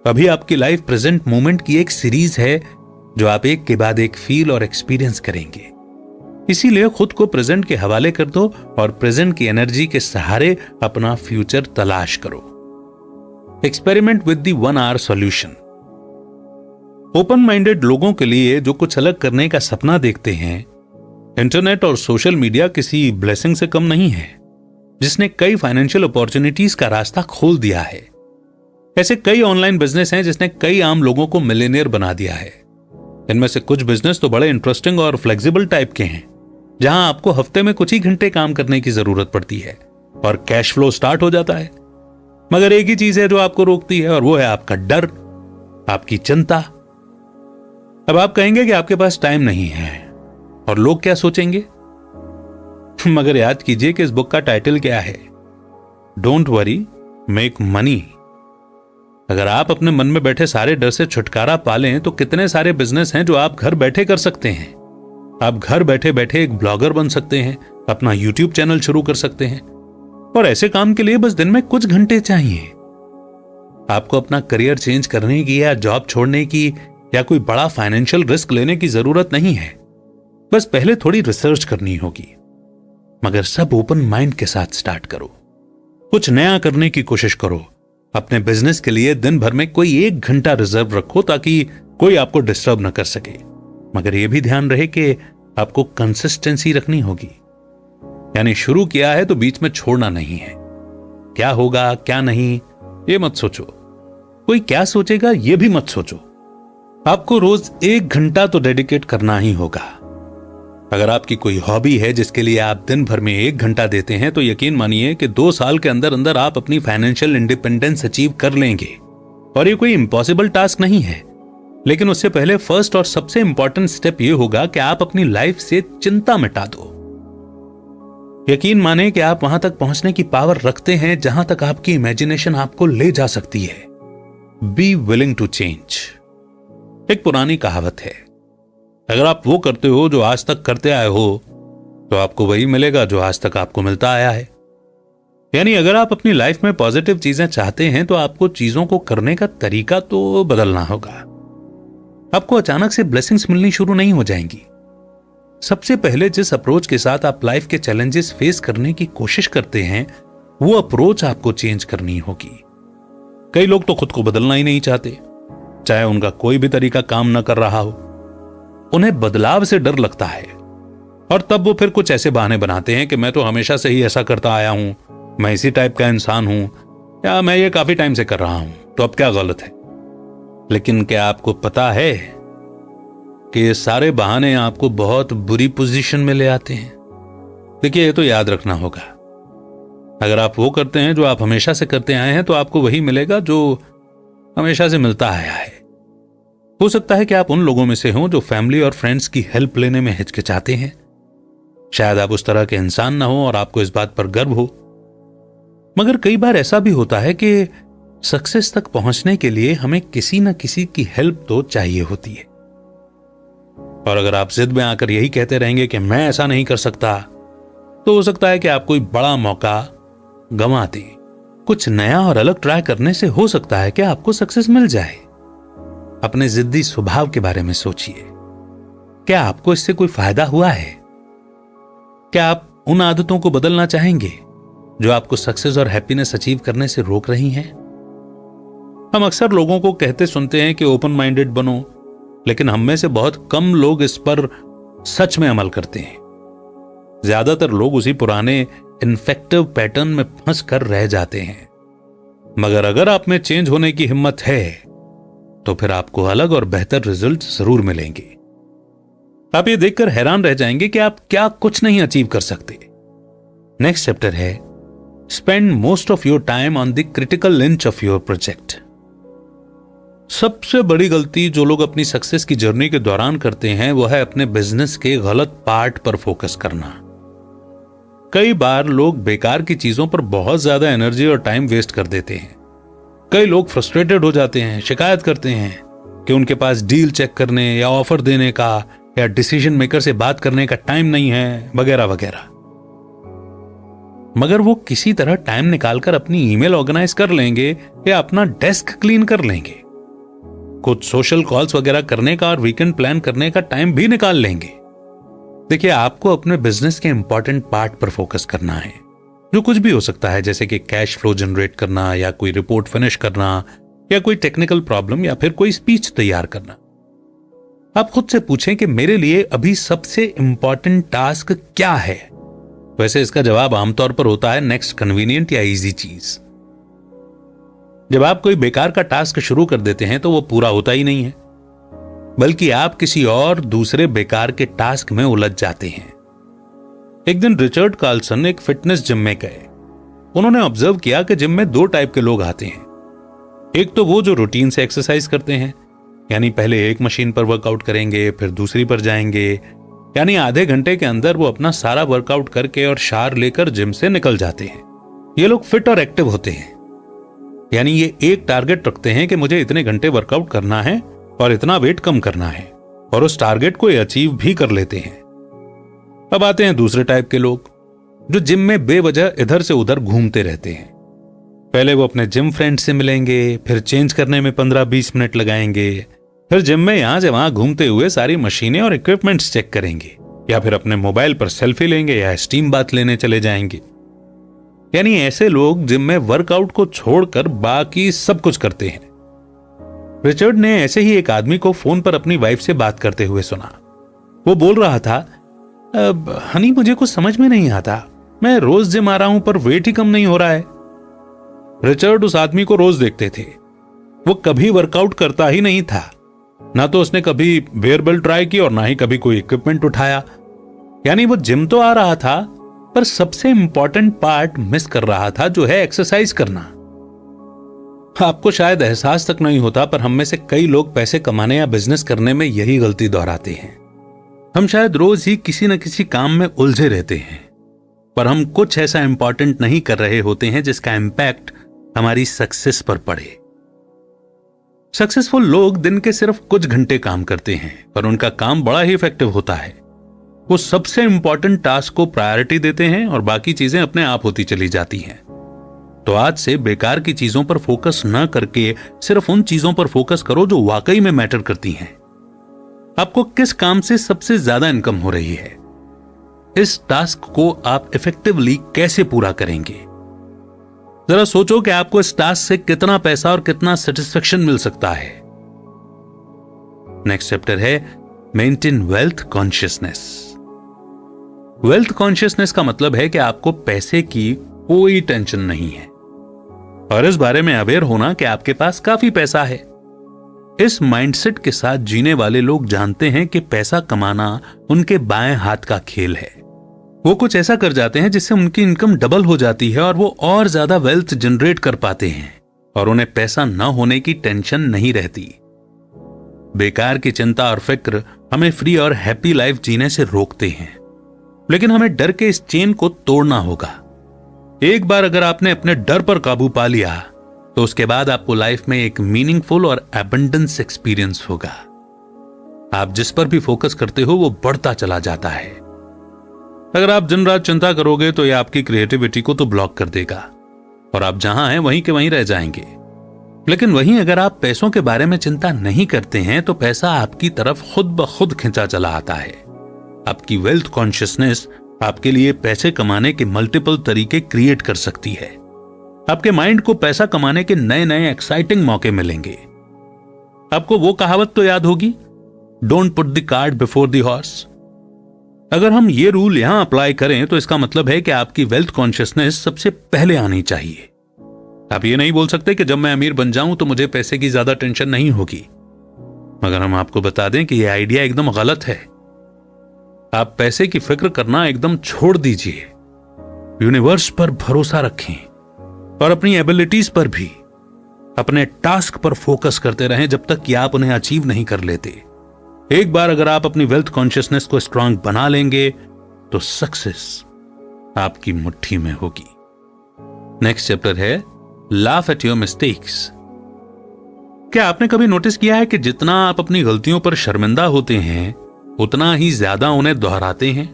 अभी आपकी लाइफ प्रेजेंट मोमेंट की एक सीरीज है, जो आप एक के बाद एक फील और एक्सपीरियंस करेंगे। इसीलिए खुद को प्रेजेंट के हवाले कर दो और प्रेजेंट की एनर्जी के सहारे अपना फ्यूचर तलाश करो। Experiment with the 1 hour solution. Open minded लोगों के लिए जो कुछ अलग करने का सपना देखते हैं, इंटरनेट और सोशल मीडिया किसी ब्लेसिंग से कम नहीं है, जिसने कई फाइनेंशियल अपॉर्चुनिटीज का रास्ता खोल दिया है। ऐसे कई ऑनलाइन बिजनेस हैं जिसने कई आम लोगों को मिलियनेयर बना दिया है। इनमें से कुछ बिजनेस तो बड़े इंटरेस्टिंग और फ्लेक्सिबल टाइप के हैं, जहां आपको हफ्ते में कुछ ही घंटे काम करने की जरूरत पड़ती है और कैश फ्लो स्टार्ट हो जाता है। मगर एक ही चीज है जो आपको रोकती है, और वो है आपका डर, आपकी चिंता। अब आप कहेंगे कि आपके पास टाइम नहीं है और लोग क्या सोचेंगे, मगर याद कीजिए कि इस बुक का टाइटल क्या है? Don't worry, make money. अगर आप अपने मन में बैठे सारे डर से छुटकारा पा लें तो कितने सारे बिजनेस हैं जो आप घर बैठे कर सकते हैं। आप घर बैठे बैठे एक ब्लॉगर बन सकते हैं, अपना यूट्यूब चैनल शुरू कर सकते हैं, और ऐसे काम के लिए बस दिन में कुछ घंटे चाहिए। आपको अपना करियर चेंज करने की या जॉब छोड़ने की या कोई बड़ा फाइनेंशियल रिस्क लेने की जरूरत नहीं है। बस पहले थोड़ी रिसर्च करनी होगी, मगर सब ओपन माइंड के साथ स्टार्ट करो। कुछ नया करने की कोशिश करो। अपने बिजनेस के लिए दिन भर में कोई 1 घंटा रिजर्व रखो, ताकि कोई आपको डिस्टर्ब न कर सके। मगर यह भी ध्यान रहे कि आपको कंसिस्टेंसी रखनी होगी, यानी शुरू किया है तो बीच में छोड़ना नहीं है। क्या होगा क्या नहीं ये मत सोचो, कोई क्या सोचेगा ये भी मत सोचो। आपको रोज 1 घंटा तो डेडिकेट करना ही होगा। अगर आपकी कोई हॉबी है जिसके लिए आप दिन भर में 1 घंटा देते हैं, तो यकीन मानिए कि 2 साल के अंदर अंदर आप अपनी फाइनेंशियल इंडिपेंडेंस अचीव कर लेंगे। और ये कोई इम्पॉसिबल टास्क नहीं है, लेकिन उससे पहले फर्स्ट और सबसे इंपॉर्टेंट स्टेप ये होगा कि आप अपनी लाइफ से चिंता मिटा दो। यकीन माने कि आप वहां तक पहुंचने की पावर रखते हैं जहां तक आपकी इमेजिनेशन आपको ले जा सकती है। Be willing to change. एक पुरानी कहावत है, अगर आप वो करते हो जो आज तक करते आए हो तो आपको वही मिलेगा जो आज तक आपको मिलता आया है। यानी अगर आप अपनी लाइफ में पॉजिटिव चीजें चाहते हैं तो आपको चीजों को करने का तरीका तो बदलना होगा। आपको अचानक से ब्लेसिंग्स मिलनी शुरू नहीं हो जाएंगी। सबसे पहले जिस अप्रोच के साथ आप लाइफ के चैलेंजेस फेस करने की कोशिश करते हैं, वो अप्रोच आपको चेंज करनी होगी। कई लोग तो खुद को बदलना ही नहीं चाहते, चाहे उनका कोई भी तरीका काम न कर रहा हो। उन्हें बदलाव से डर लगता है और तब वो फिर कुछ ऐसे बहाने बनाते हैं कि मैं तो हमेशा से ही ऐसा करता आया हूं, मैं इसी टाइप का इंसान हूं, या मैं ये काफी टाइम से कर रहा हूं, तो अब क्या गलत है। लेकिन क्या आपको पता है कि ये सारे बहाने आपको बहुत बुरी पोजीशन में ले आते हैं। देखिए, ये तो याद रखना होगा, अगर आप वो करते हैं जो आप हमेशा से करते आए हैं तो आपको वही मिलेगा जो हमेशा से मिलता आया है। हो सकता है कि आप उन लोगों में से हों जो फैमिली और फ्रेंड्स की हेल्प लेने में हिचकिचाते हैं। शायद आप उस तरह के इंसान ना हो और आपको इस बात पर गर्व हो, मगर कई बार ऐसा भी होता है कि सक्सेस तक पहुंचने के लिए हमें किसी न किसी की हेल्प तो चाहिए होती है। और अगर आप जिद में आकर यही कहते रहेंगे कि मैं ऐसा नहीं कर सकता, तो हो सकता है कि आप कोई बड़ा मौका गंवा दें। कुछ नया और अलग ट्राई करने से हो सकता है कि आपको सक्सेस मिल जाए। अपने जिद्दी स्वभाव के बारे में सोचिए, क्या आपको इससे कोई फायदा हुआ है? क्या आप उन आदतों को बदलना चाहेंगे जो आपको सक्सेस और हैप्पीनेस अचीव करने से रोक रही हैं? हम अक्सर लोगों को कहते सुनते हैं कि ओपन माइंडेड बनो, लेकिन हम में से बहुत कम लोग इस पर सच में अमल करते हैं। ज्यादातर लोग उसी पुराने इन्फेक्टिव पैटर्न में फंस कर रह जाते हैं। मगर अगर आप में चेंज होने की हिम्मत है तो फिर आपको अलग और बेहतर रिजल्ट जरूर मिलेंगे। आप ये देखकर हैरान रह जाएंगे कि आप क्या कुछ नहीं अचीव कर सकते। नेक्स्ट चैप्टर है spend most of your time on the critical inch of your project. सबसे बड़ी गलती जो लोग अपनी सक्सेस की जर्नी के दौरान करते हैं वो है अपने बिजनेस के गलत पार्ट पर फोकस करना। कई बार लोग बेकार की चीजों पर बहुत ज्यादा एनर्जी और टाइम वेस्ट कर देते हैं। कई लोग फ्रस्ट्रेटेड हो जाते हैं, शिकायत करते हैं कि उनके पास डील चेक करने या ऑफर देने का या डिसीजन मेकर से बात करने का टाइम नहीं है, वगैरह वगैरह। मगर वो किसी तरह टाइम निकालकर अपनी ईमेल ऑर्गेनाइज कर लेंगे या अपना डेस्क क्लीन कर लेंगे। कुछ सोशल कॉल्स वगैरह करने का और वीकेंड प्लान करने का टाइम भी निकाल लेंगे। देखिए, आपको अपने बिजनेस के इंपॉर्टेंट पार्ट पर फोकस करना है, जो कुछ भी हो सकता है, जैसे कि कैश फ्लो जनरेट करना या कोई रिपोर्ट फिनिश करना या कोई टेक्निकल प्रॉब्लम या फिर कोई स्पीच तैयार करना। आप खुद से पूछें कि मेरे लिए अभी सबसे इंपॉर्टेंट टास्क क्या है। वैसे इसका जवाब आमतौर पर होता है नेक्स्ट कन्वीनियंट या इजी चीज। जब आप कोई बेकार का टास्क शुरू कर देते हैं तो वो पूरा होता ही नहीं है, बल्कि आप किसी और दूसरे बेकार के टास्क में उलझ जाते हैं। एक दिन रिचर्ड कार्लसन एक फिटनेस जिम में गए। उन्होंने ऑब्जर्व किया कि जिम में दो टाइप के लोग आते हैं। एक तो वो जो रूटीन से एक्सरसाइज करते हैं, यानी पहले एक मशीन पर वर्कआउट करेंगे, फिर दूसरी पर जाएंगे, यानी आधे घंटे के अंदर वो अपना सारा वर्कआउट करके और शार लेकर जिम से निकल जाते हैं। ये लोग फिट और एक्टिव होते हैं, यानी ये एक टारगेट रखते हैं कि मुझे इतने घंटे वर्कआउट करना है और इतना वेट कम करना है, और उस टारगेट को अचीव भी कर लेते हैं। अब आते हैं दूसरे टाइप के लोग जो जिम में बेवजह इधर से उधर घूमते रहते हैं। पहले वो अपने जिम फ्रेंड से मिलेंगे, फिर चेंज करने में 15-20 मिनट लगाएंगे, फिर जिम में यहां से वहां घूमते हुए सारी मशीनें और इक्विपमेंट्स चेक करेंगे, या फिर अपने मोबाइल पर सेल्फी लेंगे या स्टीम बाथ लेने चले जाएंगे। यानी ऐसे लोग जिम में वर्कआउट को छोड़कर बाकी सब कुछ करते हैं। रिचर्ड ने ऐसे ही एक आदमी को फोन पर अपनी वाइफ से बात करते हुए सुना। वो बोल रहा था, हनी मुझे कुछ समझ में नहीं आता, मैं रोज जिम आ रहा हूं पर वेट ही कम नहीं हो रहा है। रिचर्ड उस आदमी को रोज देखते थे। वो कभी वर्कआउट करता ही नहीं था, ना तो उसने कभी वेयरबल ट्राई की और ना ही कभी कोई इक्विपमेंट उठाया। यानी वो जिम तो आ रहा था पर सबसे इंपॉर्टेंट पार्ट मिस कर रहा था, जो है एक्सरसाइज करना। आपको शायद एहसास तक नहीं होता, पर हम में से कई लोग पैसे कमाने या बिजनेस करने में यही गलती दोहराते हैं। हम शायद रोज ही किसी न किसी काम में उलझे रहते हैं, पर हम कुछ ऐसा इंपॉर्टेंट नहीं कर रहे होते हैं जिसका इंपैक्ट हमारी सक्सेस पर पड़े। सक्सेसफुल लोग दिन के सिर्फ कुछ घंटे काम करते हैं, पर उनका काम बड़ा ही इफेक्टिव होता है। वो सबसे इंपॉर्टेंट टास्क को प्रायोरिटी देते हैं और बाकी चीजें अपने आप होती चली जाती हैं। तो आज से बेकार की चीजों पर फोकस न करके सिर्फ उन चीजों पर फोकस करो जो वाकई में मैटर करती हैं। आपको किस काम से सबसे ज्यादा इनकम हो रही है, इस टास्क को आप इफेक्टिवली कैसे पूरा करेंगे। जरा सोचो कि आपको इस टास्क से कितना पैसा और कितना सेटिस्फेक्शन मिल सकता है। नेक्स्ट चैप्टर है maintain wealth consciousness. Wealth consciousness का मतलब है कि आपको पैसे की कोई टेंशन नहीं है और इस बारे में अवेयर होना कि आपके पास काफी पैसा है। इस माइंडसेट के साथ जीने वाले लोग जानते हैं कि पैसा कमाना उनके बाएं हाथ का खेल है। वो कुछ ऐसा कर जाते हैं जिससे उनकी इनकम डबल हो जाती है और वो और ज्यादा वेल्थ जनरेट कर पाते हैं और उन्हें पैसा न होने की टेंशन नहीं रहती। बेकार की चिंता और फिक्र हमें फ्री और हैप्पी लाइफ जीने से रोकते हैं, लेकिन हमें डर के इस चेन को तोड़ना होगा। एक बार अगर आपने अपने डर पर काबू पा लिया तो उसके बाद आपको लाइफ में एक मीनिंगफुल और एबंडेंस एक्सपीरियंस होगा। आप जिस पर भी फोकस करते हो वो बढ़ता चला जाता है। अगर आप दिन रात चिंता करोगे तो यह आपकी क्रिएटिविटी को तो ब्लॉक कर देगा और आप जहां हैं वहीं के वहीं रह जाएंगे। लेकिन वहीं अगर आप पैसों के बारे में चिंता नहीं करते हैं तो पैसा आपकी तरफ खुद ब खुद खिंचा चला आता है। आपकी वेल्थ कॉन्शियसनेस आपके लिए पैसे कमाने के मल्टीपल तरीके क्रिएट कर सकती है। आपके माइंड को पैसा कमाने के नए नए एक्साइटिंग मौके मिलेंगे। आपको वो कहावत तो याद होगी, don't put the cart before the horse. अगर हम ये रूल यहां अप्लाई करें तो इसका मतलब है कि आपकी वेल्थ कॉन्शियसनेस सबसे पहले आनी चाहिए। आप ये नहीं बोल सकते कि जब मैं अमीर बन जाऊं तो मुझे पैसे की ज्यादा टेंशन नहीं होगी। मगर हम आपको बता दें कि यह आइडिया एकदम गलत है। आप पैसे की फिक्र करना एकदम छोड़ दीजिए। यूनिवर्स पर भरोसा रखें और अपनी एबिलिटीज पर भी। अपने टास्क पर फोकस करते रहें जब तक कि आप उन्हें अचीव नहीं कर लेते। एक बार अगर आप अपनी वेल्थ कॉन्शियसनेस को स्ट्रांग बना लेंगे तो सक्सेस आपकी मुट्ठी में होगी। नेक्स्ट चैप्टर है लाफ एट योर मिस्टेक्स। क्या आपने कभी नोटिस किया है कि जितना आप अपनी गलतियों पर शर्मिंदा होते हैं उतना ही ज्यादा उन्हें दोहराते हैं,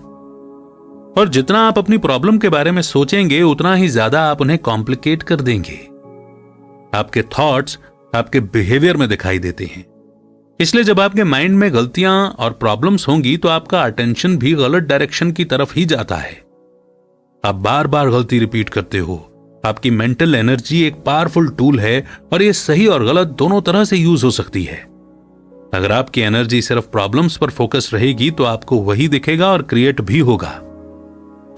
और जितना आप अपनी प्रॉब्लम के बारे में सोचेंगे उतना ही ज्यादा आप उन्हें कॉम्प्लिकेट कर देंगे। आपके थॉट्स आपके बिहेवियर में दिखाई देते हैं। इसलिए जब आपके माइंड में गलतियां और प्रॉब्लम्स होंगी तो आपका अटेंशन भी गलत डायरेक्शन की तरफ ही जाता है। आप बार बार गलती रिपीट करते हो। आपकी मेंटल एनर्जी एक पावरफुल टूल है और ये सही और गलत दोनों तरह से यूज हो सकती है। अगर आपकी एनर्जी सिर्फ प्रॉब्लम्स पर फोकस रहेगी तो आपको वही दिखेगा और क्रिएट भी होगा।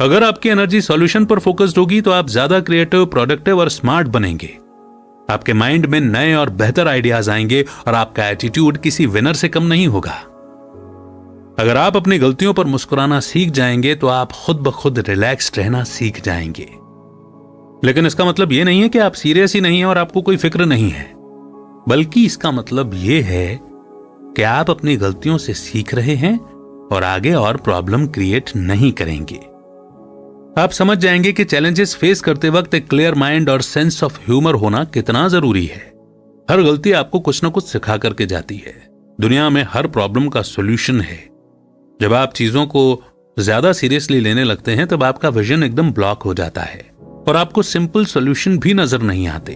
अगर आपकी एनर्जी सॉल्यूशन पर फोकस्ड होगी तो आप ज्यादा क्रिएटिव, प्रोडक्टिव और स्मार्ट बनेंगे। आपके माइंड में नए और बेहतर आइडियाज आएंगे और आपका एटीट्यूड किसी विनर से कम नहीं होगा। अगर आप अपनी गलतियों पर मुस्कुराना सीख जाएंगे तो आप खुद ब खुद रिलैक्स्ड रहना सीख जाएंगे। लेकिन इसका मतलब यह नहीं है कि आप सीरियस ही नहीं हैं और आपको कोई फिक्र नहीं है, बल्कि इसका मतलब यह है कि आप अपनी गलतियों से सीख रहे हैं और आगे और प्रॉब्लम क्रिएट नहीं करेंगे। आप समझ जाएंगे कि चैलेंजेस फेस करते वक्त एक क्लियर माइंड और सेंस ऑफ ह्यूमर होना कितना जरूरी है। हर गलती आपको कुछ न कुछ सिखा करके जाती है। दुनिया में हर प्रॉब्लम का सॉल्यूशन है। जब आप चीजों को ज्यादा सीरियसली लेने लगते हैं तब आपका विजन एकदम ब्लॉक हो जाता है और आपको सिंपल सॉल्यूशन भी नजर नहीं आते।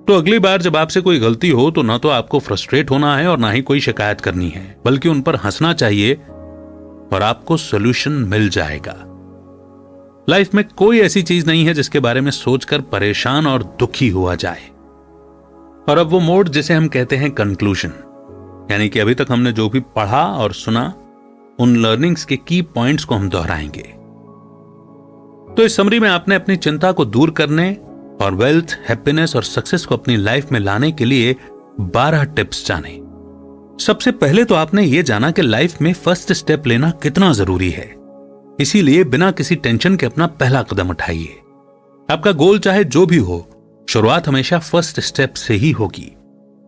तो अगली बार जब आपसे कोई गलती हो तो ना तो आपको फ्रस्ट्रेट होना है और ना ही कोई शिकायत करनी है, बल्कि उन पर हंसना चाहिए और आपको सॉल्यूशन मिल जाएगा। लाइफ में कोई ऐसी चीज नहीं है जिसके बारे में सोचकर परेशान और दुखी हुआ जाए। और अब वो मोड जिसे हम कहते हैं कंक्लूजन, यानी कि अभी तक हमने जो भी पढ़ा और सुना उन लर्निंग्स के की पॉइंट्स को हम दोहराएंगे। तो इस समरी में आपने अपनी चिंता को दूर करने और वेल्थ, हैप्पीनेस और सक्सेस को अपनी लाइफ में लाने के लिए 12 टिप्स जाने। सबसे पहले तो आपने ये जाना कि लाइफ में फर्स्ट स्टेप लेना कितना जरूरी है। इसीलिए बिना किसी टेंशन के अपना पहला कदम उठाइए। आपका गोल चाहे जो भी हो, शुरुआत हमेशा फर्स्ट स्टेप से ही होगी।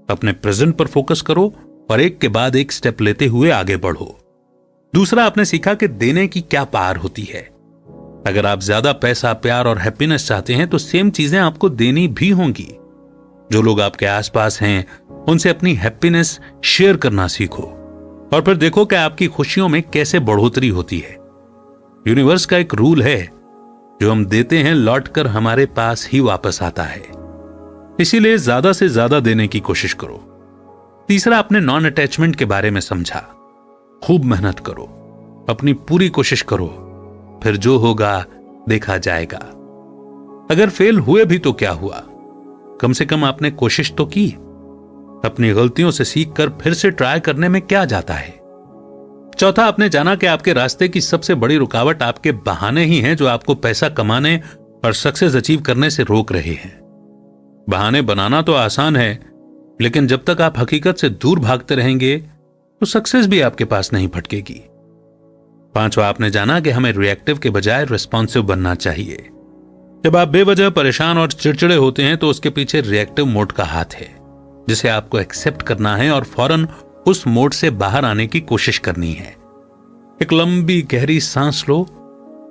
अपने प्रेजेंट पर फोकस करो और एक के बाद एक स्टेप लेते हुए आगे बढ़ो। दूसरा, आपने सीखा कि देने की क्या पावर होती है। अगर आप ज्यादा पैसा, प्यार और हैप्पीनेस चाहते हैं तो सेम चीजें आपको देनी भी होंगी। जो लोग आपके आसपास हैं उनसे अपनी हैप्पीनेस शेयर करना सीखो। और फिर देखो कि आपकी खुशियों में कैसे बढ़ोतरी होती है। यूनिवर्स का एक रूल है, जो हम देते हैं लौटकर हमारे पास ही वापस आता है। इसीलिए ज्यादा से ज्यादा देने की कोशिश करो। तीसरा, आपने नॉन अटैचमेंट के बारे में समझा। खूब मेहनत करो, अपनी पूरी कोशिश करो, फिर जो होगा देखा जाएगा। अगर फेल हुए भी तो क्या हुआ, कम से कम आपने कोशिश तो की। अपनी गलतियों से सीखकर फिर से ट्राई करने में क्या जाता है। चौथा, आपने जाना कि आपके रास्ते की सबसे बड़ी रुकावट आपके बहाने ही हैं, जो आपको पैसा कमाने और सक्सेस अचीव करने से रोक रहे हैं। बहाने बनाना तो आसान है, लेकिन जब तक आप हकीकत से दूर भागते रहेंगे तो सक्सेस भी आपके पास नहीं फटकेगी। पांचवा, आपने जाना कि हमें रिएक्टिव के बजाय रिस्पॉन्सिव बनना चाहिए। जब आप बेवजह परेशान और चिड़चिड़े होते हैं तो उसके पीछे रिएक्टिव मोड का हाथ है, जिसे आपको एक्सेप्ट करना है और फौरन उस मोड से बाहर आने की कोशिश करनी है। एक लंबी गहरी सांस लो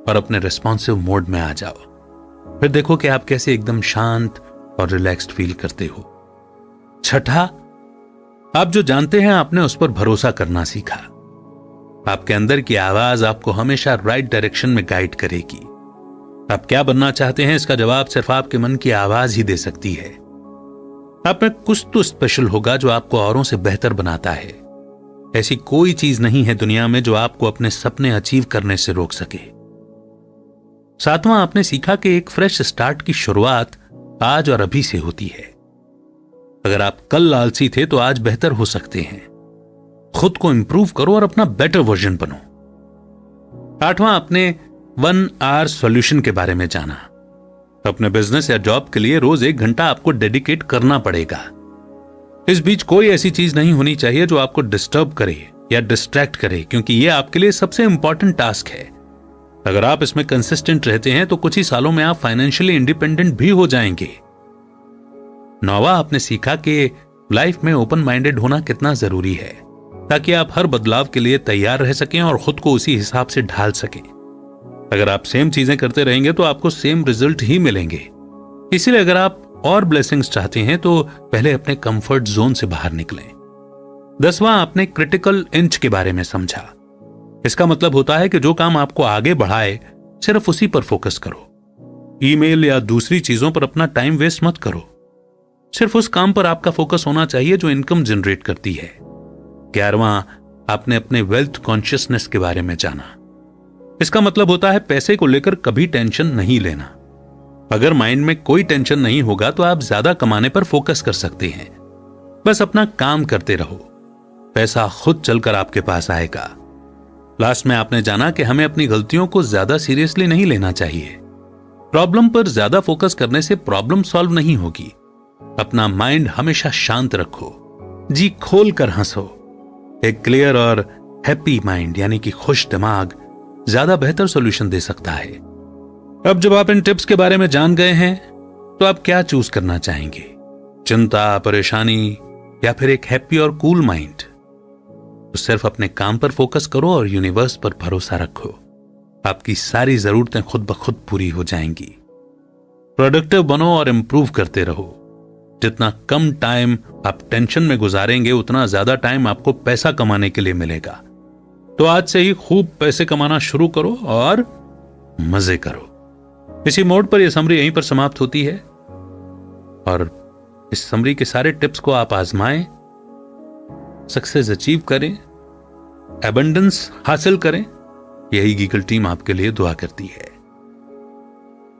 और अपने रिस्पॉन्सिव मोड में आ जाओ। फिर देखो कि आप कैसे एकदम शांत और रिलैक्स्ड फील करते हो। छठा, आप जो जानते हैं आपने उस पर भरोसा करना सीखा। आपके अंदर की आवाज आपको हमेशा राइट डायरेक्शन में गाइड करेगी। आप क्या बनना चाहते हैं, इसका जवाब सिर्फ आपके मन की आवाज ही दे सकती है। आप में कुछ तो स्पेशल होगा जो आपको औरों से बेहतर बनाता है। ऐसी कोई चीज नहीं है दुनिया में जो आपको अपने सपने अचीव करने से रोक सके। सातवां, आपने सीखा कि एक फ्रेश स्टार्ट की शुरुआत आज और अभी से होती है। अगर आप कल लालची थे तो आज बेहतर हो सकते हैं। खुद को इंप्रूव करो और अपना बेटर वर्जन बनो। आठवां, आपने 1 आवर सॉल्यूशन के बारे में जाना। अपने बिजनेस या जॉब के लिए रोज 1 घंटा आपको डेडिकेट करना पड़ेगा। इस बीच कोई ऐसी चीज नहीं होनी चाहिए जो आपको डिस्टर्ब करे या डिस्ट्रैक्ट करे, क्योंकि यह आपके लिए सबसे इंपॉर्टेंट टास्क है। अगर आप इसमें कंसिस्टेंट रहते हैं तो कुछ ही सालों में आप फाइनेंशियली इंडिपेंडेंट भी हो जाएंगे। 9वां, आपने सीखा कि लाइफ में ओपन माइंडेड होना कितना जरूरी है, ताकि आप हर बदलाव के लिए तैयार रह सकें और खुद को उसी हिसाब से ढाल सकें। अगर आप सेम चीजें करते रहेंगे तो आपको सेम रिजल्ट ही मिलेंगे। इसलिए अगर आप और ब्लेसिंग्स चाहते हैं तो पहले अपने कंफर्ट जोन से बाहर निकलें। 10वां, आपने क्रिटिकल इंच के बारे में समझा। इसका मतलब होता है कि जो काम आपको आगे बढ़ाए सिर्फ उसी पर फोकस करो। ईमेल या दूसरी चीजों पर अपना टाइम वेस्ट मत करो। सिर्फ उस काम पर आपका फोकस होना चाहिए जो इनकम जनरेट करती है। 11वां, आपने अपने वेल्थ कॉन्शियसनेस के बारे में जाना। इसका मतलब होता है पैसे को लेकर कभी टेंशन नहीं लेना। अगर माइंड में कोई टेंशन नहीं होगा तो आप ज्यादा कमाने पर फोकस कर सकते हैं। बस अपना काम करते रहो, पैसा खुद चलकर आपके पास आएगा। लास्ट में आपने जाना कि हमें अपनी गलतियों को ज्यादा सीरियसली नहीं लेना चाहिए। प्रॉब्लम पर ज्यादा फोकस करने से प्रॉब्लम सॉल्व नहीं होगी। अपना माइंड हमेशा शांत रखो, जी खोल कर हंसो। एक क्लियर और हैप्पी माइंड यानी कि खुश दिमाग ज्यादा बेहतर सॉल्यूशन दे सकता है। अब जब आप इन टिप्स के बारे में जान गए हैं तो आप क्या चूज करना चाहेंगे, चिंता, परेशानी या फिर एक हैप्पी और कूल माइंड? तो सिर्फ अपने काम पर फोकस करो और यूनिवर्स पर भरोसा रखो। आपकी सारी जरूरतें खुद ब खुद पूरी हो जाएंगी। प्रोडक्टिव बनो और इंप्रूव करते रहो। जितना कम टाइम आप टेंशन में गुजारेंगे उतना ज्यादा टाइम आपको पैसा कमाने के लिए मिलेगा। तो आज से ही खूब पैसे कमाना शुरू करो और मजे करो। इसी मोड पर यह समरी यहीं पर समाप्त होती है और इस समरी के सारे टिप्स को आप आजमाएं, सक्सेस अचीव करें, एबंडेंस हासिल करें। यही गीगल टीम आपके लिए दुआ करती है।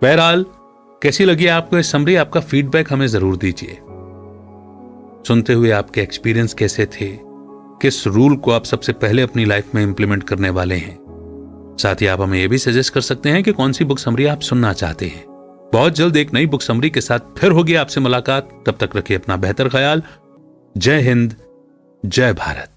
बहरहाल कैसी लगी आपको ये समरी? आपका फीडबैक हमें जरूर दीजिए। सुनते हुए आपके एक्सपीरियंस कैसे थे? किस रूल को आप सबसे पहले अपनी लाइफ में इंप्लीमेंट करने वाले हैं? साथ ही आप हमें यह भी सजेस्ट कर सकते हैं कि कौन सी बुक समरी आप सुनना चाहते हैं। बहुत जल्द एक नई बुक समरी के साथ फिर होगी आपसे मुलाकात। तब तक रखिए अपना बेहतर ख्याल। जय हिंद, जय भारत।